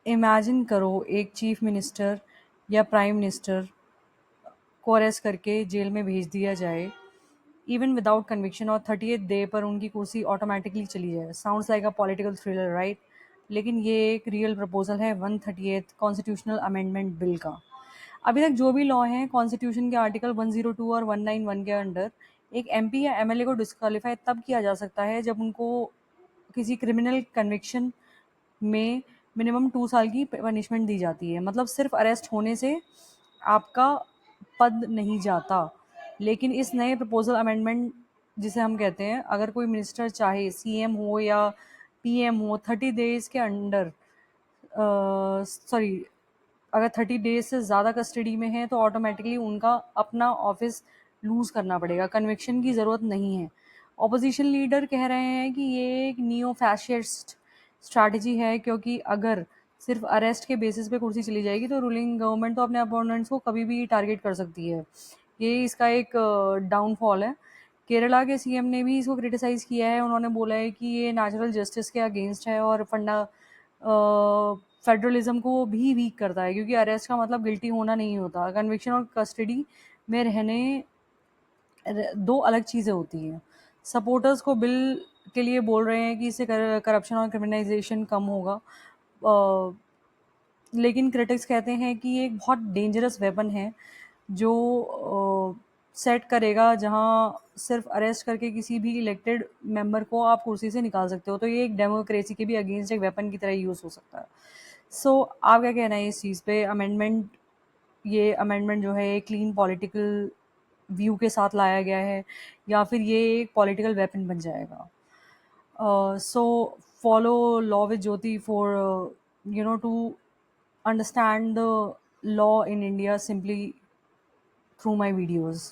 Imagine करो एक chief minister या प्राइम मिनिस्टर को अरेस्ट करके जेल में भेज दिया जाए इवन विदाउट कन्विक्शन और 30th डे पर उनकी कुर्सी ऑटोमेटिकली चली जाए। Sounds like a political thriller, right? लेकिन ये एक रियल प्रपोजल है 138th कॉन्स्टिट्यूशनल अमेंडमेंट बिल का। अभी तक जो भी लॉ हैं कॉन्स्टिट्यूशन के आर्टिकल 102 और 191 के अंडर, एक एमपी या एमएलए को डिस्क्वालीफाई तब किया जा सकता है जब उनको किसी क्रिमिनल कन्विक्शन में मिनिमम 2 साल की पनिशमेंट दी जाती है। मतलब सिर्फ अरेस्ट होने से आपका पद नहीं जाता। लेकिन इस नए प्रपोजल अमेंडमेंट जिसे हम कहते हैं, अगर कोई मिनिस्टर चाहे सीएम हो या पीएम हो 30 डेज के अंडर, सॉरी, अगर 30 डेज से ज़्यादा कस्टडी में है तो ऑटोमेटिकली उनका अपना ऑफिस लूज़ करना पड़ेगा, कन्विक्शन की ज़रूरत नहीं है। ऑपोजिशन लीडर कह रहे हैं कि ये एक नियो फैशिस्ट स्ट्रैटेजी है, क्योंकि अगर सिर्फ अरेस्ट के बेसिस पे कुर्सी चली जाएगी तो रूलिंग गवर्नमेंट तो अपने अपोनेंट्स को कभी भी टारगेट कर सकती है। ये इसका एक डाउनफॉल है। केरला के सीएम ने भी इसको क्रिटिसाइज़ किया है। उन्होंने बोला है कि ये नेचुरल जस्टिस के अगेंस्ट है और फेडरलिज्म को भी वीक करता है, क्योंकि अरेस्ट का मतलब गिल्टी होना नहीं होता। कन्विक्शन और कस्टडी में रहने दो अलग चीज़ें होती हैं। सपोर्टर्स को बिल के लिए बोल रहे हैं कि इससे करप्शन और क्रिमिनलाइजेशन कम होगा, लेकिन क्रिटिक्स कहते हैं कि ये एक बहुत डेंजरस वेपन है जो सेट करेगा जहां सिर्फ अरेस्ट करके किसी भी इलेक्टेड मेंबर को आप कुर्सी से निकाल सकते हो। तो ये एक डेमोक्रेसी के भी अगेंस्ट एक वेपन की तरह यूज़ हो सकता है। सो आप क्या कहना है इस चीज़ पे? ये अमेंडमेंट जो है क्लीन पॉलिटिकल व्यू के साथ लाया गया है या फिर ये एक पॉलिटिकल वेपन बन जाएगा? So follow Law with Jyoti for to understand the law in India simply through my videos.